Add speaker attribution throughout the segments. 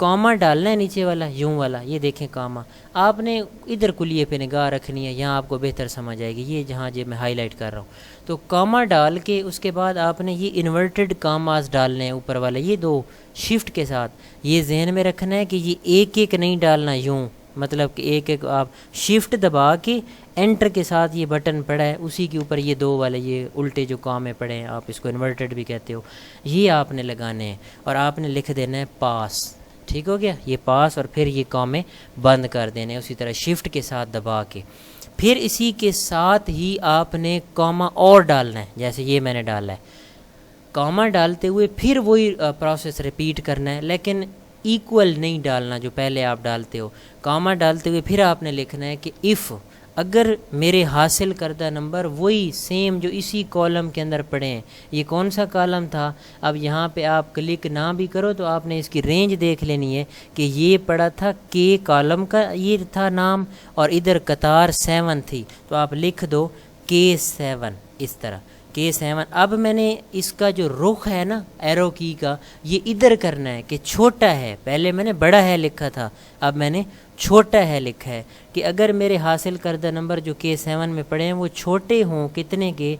Speaker 1: کاما ڈالنا ہے نیچے والا یوں والا، یہ دیکھیں کاما، آپ نے ادھر کلیے پہ نگاہ رکھنی ہے، یہاں آپ کو بہتر سمجھ آئے گی، یہ جہاں میں ہائی لائٹ کر رہا ہوں، تو کاما ڈال کے اس کے بعد آپ نے یہ انورٹڈ کاماز ڈالنے ہیں اوپر والے، یہ دو شفٹ کے ساتھ، یہ ذہن میں رکھنا ہے کہ یہ ایک ایک نہیں ڈالنا یوں، مطلب کہ ایک ایک آپ شفٹ دبا کے انٹر کے ساتھ یہ بٹن پڑا ہے اسی کے اوپر یہ دو والے یہ الٹے جو کامے پڑے ہیں، آپ اس کو انورٹڈ بھی کہتے ہو، یہ آپ نے لگانے ہیں اور آپ نے لکھ دینا ہے پاس، ٹھیک ہو گیا، یہ پاس، اور پھر یہ کامے بند کر دینے اسی طرح شفٹ کے ساتھ دبا کے، پھر اسی کے ساتھ ہی آپ نے کاما اور ڈالنا ہے، جیسے یہ میں نے ڈالا ہے، کاما ڈالتے ہوئے پھر وہی پروسیس ریپیٹ کرنا ہے، لیکن ایکول نہیں ڈالنا جو پہلے آپ ڈالتے ہو، کاما ڈالتے ہوئے پھر آپ نے لکھنا ہے کہ اف اگر میرے حاصل کردہ نمبر وہی سیم جو اسی کالم کے اندر پڑے ہیں، یہ کون سا کالم تھا، اب یہاں پہ آپ کلک نہ بھی کرو تو آپ نے اس کی رینج دیکھ لینی ہے کہ یہ پڑا تھا کے کالم کا یہ تھا نام، اور ادھر قطار 7 تھی، تو آپ لکھ دو K7 اس طرح K7۔ اب میں نے اس کا جو رخ ہے نا ایرو کی کا، یہ ادھر کرنا ہے کہ چھوٹا ہے، پہلے میں نے بڑا ہے لکھا تھا، اب میں نے چھوٹا ہے لکھا ہے، کہ اگر میرے حاصل کردہ نمبر جو K7 میں پڑے ہیں وہ چھوٹے ہوں کتنے کے،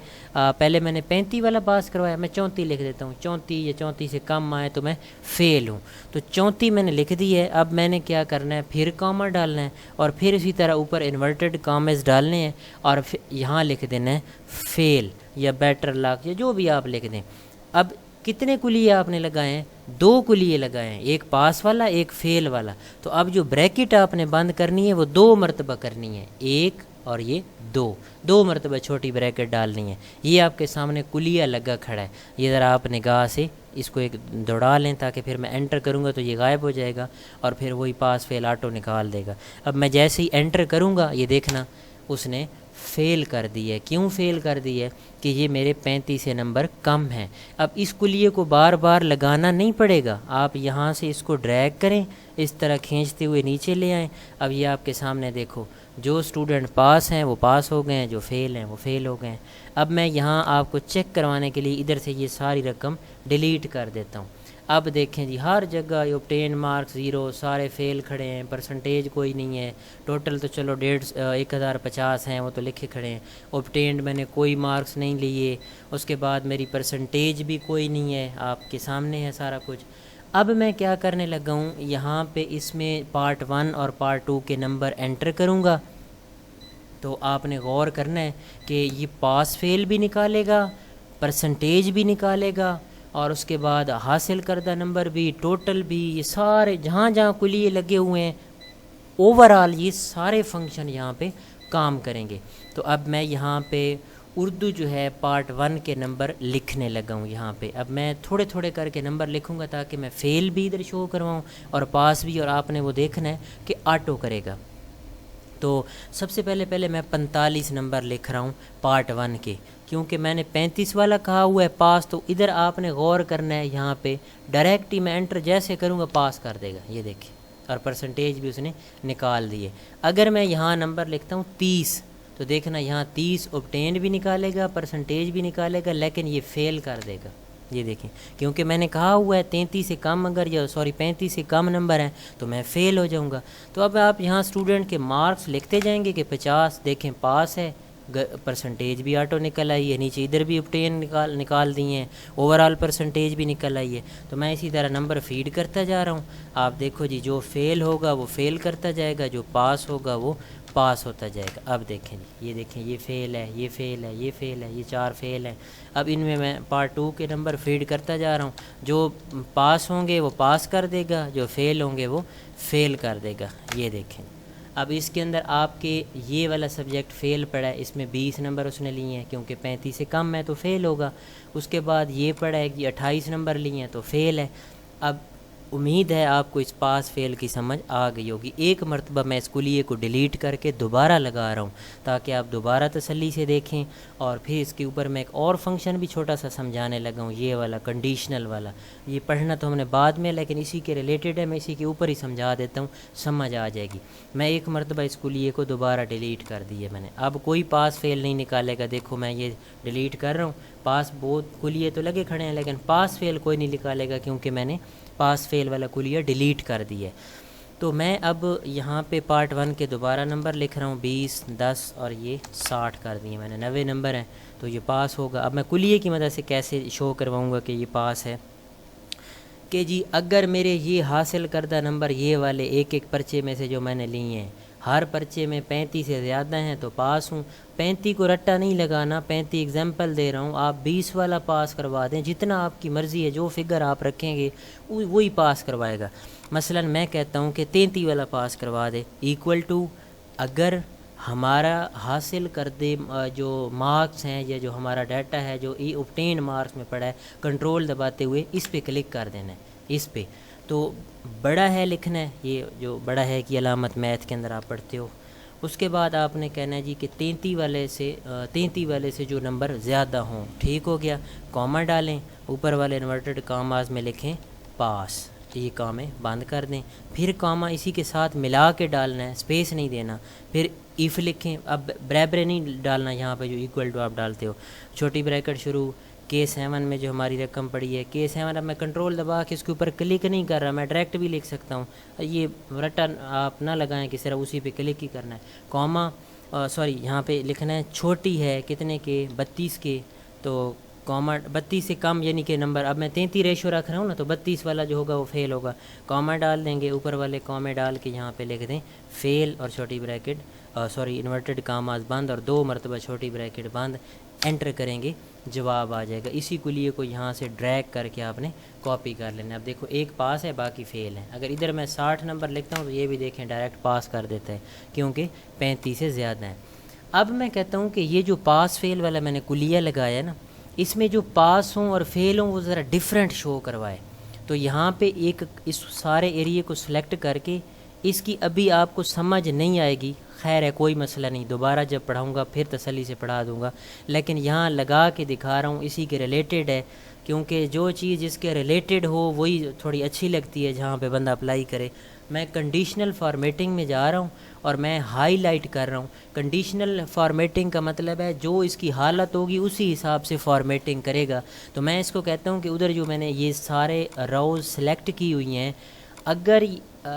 Speaker 1: پہلے میں نے 35 والا پاس کروایا، میں 34 لکھ دیتا ہوں، 34 یا 34 سے کم آئے تو میں فیل ہوں، تو 34 میں نے لکھ دی ہے، اب میں نے کیا کرنا ہے، پھر کاما ڈالنا ہے، اور پھر اسی طرح اوپر انورٹڈ کامز ڈالنے ہیں، اور یہاں لکھ دینا ہے فیل یا بیٹر لاک یا جو بھی آپ لکھ دیں۔ اب کتنے کلیے آپ نے لگائے ہیں، 2 کلیے لگائے ہیں، ایک پاس والا ایک فیل والا، تو اب جو بریکٹ آپ نے بند کرنی ہے وہ 2 مرتبہ کرنی ہے، ایک اور یہ 2 مرتبہ چھوٹی بریکٹ ڈالنی ہے، یہ آپ کے سامنے کلیہ لگا کھڑا ہے، یہ ذرا آپ نگاہ سے اس کو ایک دوڑا لیں تاکہ پھر میں انٹر کروں گا تو یہ غائب ہو جائے گا اور پھر وہی پاس فیل آٹو نکال دے گا۔ اب میں جیسے ہی انٹر کروں گا یہ دیکھنا اس نے فیل کر دی ہے، کیوں فیل کر دی ہے کہ یہ میرے 35 سے نمبر کم ہیں۔ اب اس کلیے کو بار بار لگانا نہیں پڑے گا، آپ یہاں سے اس کو ڈریگ کریں، اس طرح کھینچتے ہوئے نیچے لے آئیں، اب یہ آپ کے سامنے دیکھو جو اسٹوڈنٹ پاس ہیں وہ پاس ہو گئے ہیں، جو فیل ہیں وہ فیل ہو گئے ہیں۔ اب میں یہاں آپ کو چیک کروانے کے لیے ادھر سے یہ ساری رقم ڈیلیٹ کر دیتا ہوں۔ اب دیکھیں جی ہر جگہ یہ obtain مارکس 0، سارے فیل کھڑے ہیں، پرسنٹیج کوئی نہیں ہے، ٹوٹل تو چلو 1050 ہیں وہ تو لکھے کھڑے ہیں، obtained میں نے کوئی مارکس نہیں لیے، اس کے بعد میری پرسنٹیج بھی کوئی نہیں ہے، آپ کے سامنے ہے سارا کچھ۔ اب میں کیا کرنے لگا ہوں، یہاں پہ اس میں پارٹ 1 اور پارٹ 2 کے نمبر انٹر کروں گا، تو آپ نے غور کرنا ہے کہ یہ پاس فیل بھی نکالے گا، پرسنٹیج بھی نکالے گا، اور اس کے بعد حاصل کردہ نمبر بھی، ٹوٹل بھی، یہ سارے جہاں جہاں کلیے لگے ہوئے ہیں اوورال یہ سارے فنکشن یہاں پہ کام کریں گے۔ تو اب میں یہاں پہ اردو جو ہے پارٹ 1 کے نمبر لکھنے لگا ہوں یہاں پہ، اب میں تھوڑے تھوڑے کر کے نمبر لکھوں گا تاکہ میں فیل بھی ادھر شو کرواؤں اور پاس بھی، اور آپ نے وہ دیکھنا ہے کہ آٹو کرے گا۔ تو سب سے پہلے میں 45 نمبر لکھ رہا ہوں پارٹ 1 کے، کیونکہ میں نے 35 والا کہا ہوا ہے پاس، تو ادھر آپ نے غور کرنا ہے، یہاں پہ ڈائریکٹ ہی میں انٹر جیسے کروں گا پاس کر دے گا، یہ دیکھیں، اور پرسنٹیج بھی اس نے نکال دی ہے۔ اگر میں یہاں نمبر لکھتا ہوں 30 تو دیکھنا یہاں 30 obtained بھی نکالے گا، پرسنٹیج بھی نکالے گا، لیکن یہ فیل کر دے گا، یہ دیکھیں، کیونکہ میں نے کہا ہوا ہے 33 سے کم اگر 35 سے کم نمبر ہیں تو میں فیل ہو جاؤں گا۔ تو اب آپ یہاں اسٹوڈنٹ کے مارکس لکھتے جائیں گے کہ 50 دیکھیں پاس ہے، پرسنٹیج بھی آٹو نکل آئی ہے، نیچے ادھر بھی obtain نکال دیے ہیں، اوورال پرسنٹیج بھی نکل آئی ہے، تو میں اسی طرح نمبر فیڈ کرتا جا رہا ہوں۔ آپ دیکھو جی جو فیل ہوگا وہ فیل کرتا جائے گا، جو پاس ہوگا وہ پاس ہوتا جائے گا۔ اب دیکھیں جی یہ دیکھیں، یہ فیل ہے، یہ فیل ہے، یہ فیل ہے، یہ 4 فیل ہیں۔ اب ان میں پارٹ 2 کے نمبر فیڈ کرتا جا رہا ہوں، جو پاس ہوں گے وہ پاس کر دے گا، جو فیل ہوں گے وہ فیل کر دے گا، یہ دیکھیں۔ اب اس کے اندر آپ کے یہ والا سبجیکٹ فیل پڑا ہے، اس میں 20 نمبر اس نے لیے ہیں کیونکہ 35 سے کم ہے تو فیل ہوگا۔ اس کے بعد یہ پڑا ہے کہ 28 نمبر لیے ہیں تو فیل ہے۔ اب امید ہے آپ کو اس پاس فیل کی سمجھ آ گئی ہوگی۔ ایک مرتبہ میں اس کلیے کو ڈیلیٹ کر کے دوبارہ لگا رہا ہوں تاکہ آپ دوبارہ تسلی سے دیکھیں، اور پھر اس کے اوپر میں ایک اور فنکشن بھی چھوٹا سا سمجھانے لگا ہوں، یہ والا کنڈیشنل والا، یہ پڑھنا تو ہم نے بعد میں لیکن اسی کے ریلیٹڈ ہے، میں اسی کے اوپر ہی سمجھا دیتا ہوں، سمجھ آ جائے گی۔ میں ایک مرتبہ اس کلیے کو دوبارہ ڈیلیٹ کر دی ہے میں نے، اب کوئی پاس فیل نہیں نکالے گا، دیکھو میں یہ ڈیلیٹ کر رہا ہوں، پاس بہت کلیے تو لگے کھڑے ہیں لیکن پاس فیل کوئی نہیں نکالے گا کیونکہ میں نے پاس فیل والا کلیہ ڈیلیٹ کر دیا ہے۔ تو میں اب یہاں پہ پارٹ 1 کے دوبارہ نمبر لکھ رہا ہوں، 20 10 اور یہ 60 کر دیے میں نے، 90 نمبر ہیں تو یہ پاس ہوگا۔ اب میں کلیے کی مدد سے کیسے شو کرواؤں گا کہ یہ پاس ہے، کہ جی اگر میرے یہ حاصل کردہ نمبر یہ والے ایک ایک پرچے میں سے جو میں نے لیے ہیں ہر پرچے میں 35 سے زیادہ ہیں تو پاس ہوں۔ 35 کو رٹا نہیں لگانا، 35 اگزامپل دے رہا ہوں، آپ 20 والا پاس کروا دیں، جتنا آپ کی مرضی ہے جو فگر آپ رکھیں گے وہی پاس کروائے گا۔ مثلا میں کہتا ہوں کہ 33 والا پاس کروا دے، ایکول ٹو اگر ہمارا حاصل کردے جو مارکس ہیں یا جو ہمارا ڈیٹا ہے جو اوبٹین مارکس میں پڑا ہے، کنٹرول دباتے ہوئے اس پہ کلک کر دینا ہے، اس پہ تو بڑا ہے لکھنا ہے، یہ جو بڑا ہے کی علامت میتھ کے اندر آپ پڑھتے ہو۔ اس کے بعد آپ نے کہنا ہے جی کہ 33 والے سے جو نمبر زیادہ ہوں، ٹھیک ہو گیا، کامہ ڈالیں، اوپر والے انورٹڈ کاماز میں لکھیں پاس، یہ کامیں بند کر دیں، پھر کامہ اسی کے ساتھ ملا کے ڈالنا ہے، اسپیس نہیں دینا، پھر ایف لکھیں، اب برابر نہیں ڈالنا یہاں پہ جو ایکول ٹو آپ ڈالتے ہو، چھوٹی بریکٹ شروع، K7 میں جو ہماری رقم پڑی ہے K7، اب میں کنٹرول دبا کے اس کے اوپر کلک نہیں کر رہا، میں ڈائریکٹ بھی لکھ سکتا ہوں، یہ رٹن آپ نہ لگائیں کہ صرف اسی پہ کلک ہی کرنا ہے، کامہ یہاں پہ لکھنا ہے چھوٹی ہے کتنے کے، 32 کے، تو کامہ 32 سے کم یعنی کہ نمبر، اب میں 33 ریشو رکھ رہا ہوں نا تو 32 والا جو ہوگا وہ فیل ہوگا، کامہ ڈال دیں گے، اوپر والے کامے ڈال کے یہاں پہ لکھ دیں فیل اور چھوٹی بریکٹ انورٹڈ کاماز بند اور 2 مرتبہ چھوٹی بریکٹ بند، انٹر کریں گے، جواب آ جائے گا۔ اسی کلیے کو یہاں سے ڈریگ کر کے آپ نے کاپی کر لینا ہے۔ اب دیکھو ایک پاس ہے باقی فیل ہے، اگر ادھر میں 60 نمبر لکھتا ہوں تو یہ بھی دیکھیں ڈائریکٹ پاس کر دیتا ہے کیونکہ 35 سے زیادہ ہے۔ اب میں کہتا ہوں کہ یہ جو پاس فیل والا میں نے کلیہ لگایا ہے نا، اس میں جو پاس ہوں اور فیل ہوں وہ ذرا ڈیفرنٹ شو کروائے، تو یہاں پہ اس سارے ایریے کو سلیکٹ کر کے اس کی ابھی آپ کو سمجھ نہیں آئے گی، خیر ہے کوئی مسئلہ نہیں، دوبارہ جب پڑھاؤں گا پھر تسلی سے پڑھا دوں گا، لیکن یہاں لگا کے دکھا رہا ہوں اسی کے ریلیٹڈ ہے، کیونکہ جو چیز اس کے ریلیٹڈ ہو وہی تھوڑی اچھی لگتی ہے جہاں پہ بندہ اپلائی کرے۔ میں کنڈیشنل فارمیٹنگ میں جا رہا ہوں اور میں ہائی لائٹ کر رہا ہوں۔ کنڈیشنل فارمیٹنگ کا مطلب ہے جو اس کی حالت ہوگی اسی حساب سے فارمیٹنگ کرے گا، تو میں اس کو کہتا ہوں کہ ادھر جو میں نے یہ سارے روز سلیکٹ کی ہوئی ہیں، اگر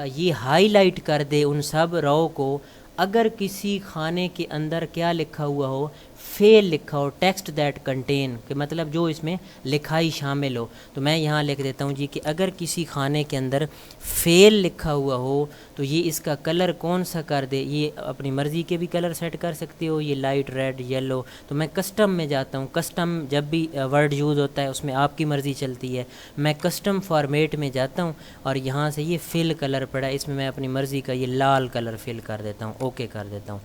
Speaker 1: یہ ہائی لائٹ کر دے ان سب رو کو، اگر کسی خانے کے اندر کیا لکھا ہوا ہو، فیل لکھا ہو، ٹیکسٹ دیٹ کنٹین، کہ مطلب جو اس میں لکھائی شامل ہو، تو میں یہاں لکھ دیتا ہوں جی کہ اگر کسی خانے کے اندر فیل لکھا ہوا ہو تو یہ اس کا کلر کون سا کر دے، یہ اپنی مرضی کے بھی کلر سیٹ کر سکتے ہو، یہ لائٹ ریڈ یلو، تو میں کسٹم میں جاتا ہوں، کسٹم جب بھی ورڈ یوز ہوتا ہے اس میں آپ کی مرضی چلتی ہے، میں کسٹم فارمیٹ میں جاتا ہوں اور یہاں سے یہ فل کلر پڑا ہے، اس میں اپنی مرضی کا یہ لال کلر فل کر دیتا ہوں، اوکے کر دیتا ہوں۔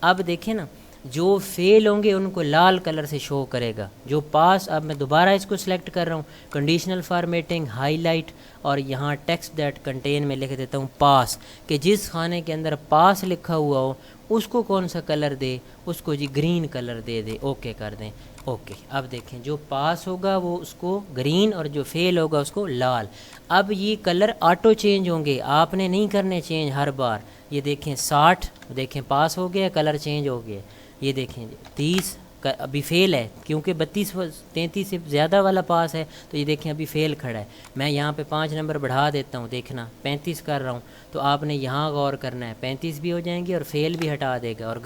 Speaker 1: اب دیکھیں نا، جو فیل ہوں گے ان کو لال کلر سے شو کرے گا، جو پاس، اب میں دوبارہ اس کو سلیکٹ کر رہا ہوں، کنڈیشنل فارمیٹنگ، ہائی لائٹ، اور یہاں ٹیکسٹ دیٹ کنٹین میں لکھ دیتا ہوں پاس، کہ جس خانے کے اندر پاس لکھا ہوا ہو اس کو کون سا کلر دے، اس کو جی گرین کلر دے دے، اوکے کر دیں، اوکے۔ اب دیکھیں جو پاس ہوگا وہ اس کو گرین اور جو فیل ہوگا اس کو لال۔ اب یہ کلر آٹو چینج ہوں گے، آپ نے نہیں کرنے چینج ہر بار۔ یہ دیکھیں 60، دیکھیں پاس ہو گیا، کلر چینج ہو گیا، یہ دیکھیں 30 ابھی فیل ہے کیونکہ 33 سے زیادہ والا پاس ہے، تو یہ دیکھیں ابھی فیل کھڑا ہے۔ میں یہاں پہ 5 نمبر بڑھا دیتا ہوں، دیکھنا 35 کر رہا ہوں، تو آپ نے یہاں غور کرنا ہے، 35 بھی ہو جائیں گے اور فیل بھی ہٹا دے گا اور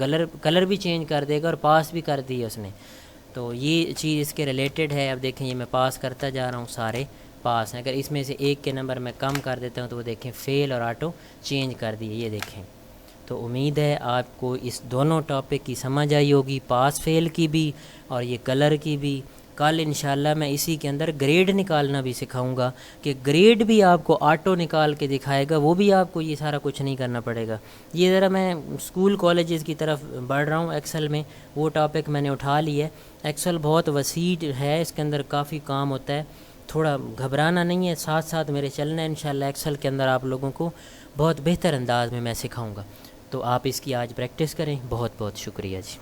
Speaker 1: کلر بھی چینج کر دے گا اور پاس بھی کر دی ہے اس نے، تو یہ چیز اس کے ریلیٹڈ ہے۔ اب دیکھیں یہ میں پاس کرتا جا رہا ہوں، سارے پاس ہیں، اگر اس میں سے ایک کے نمبر میں کم کر دیتا ہوں تو وہ دیکھیں فیل اور آٹو چینج کر دیے، یہ دیکھیں۔ تو امید ہے آپ کو اس دونوں ٹاپک کی سمجھ آئی ہوگی، پاس فیل کی بھی اور یہ کلر کی بھی۔ کل انشاءاللہ میں اسی کے اندر گریڈ نکالنا بھی سکھاؤں گا، کہ گریڈ بھی آپ کو آٹو نکال کے دکھائے گا، وہ بھی آپ کو یہ سارا کچھ نہیں کرنا پڑے گا۔ یہ ذرا میں اسکول کالجز کی طرف بڑھ رہا ہوں، ایکسل میں وہ ٹاپک میں نے اٹھا لی ہے۔ ایکسل بہت وسیع ہے، اس کے اندر کافی کام ہوتا ہے، تھوڑا گھبرانا نہیں ہے، ساتھ ساتھ میرے چلنا ہے انشاءاللہ۔ ایکسل کے اندر آپ لوگوں کو بہت بہتر انداز میں سکھاؤں گا، تو آپ اس کی آج پریکٹس کریں۔ بہت بہت شکریہ جی۔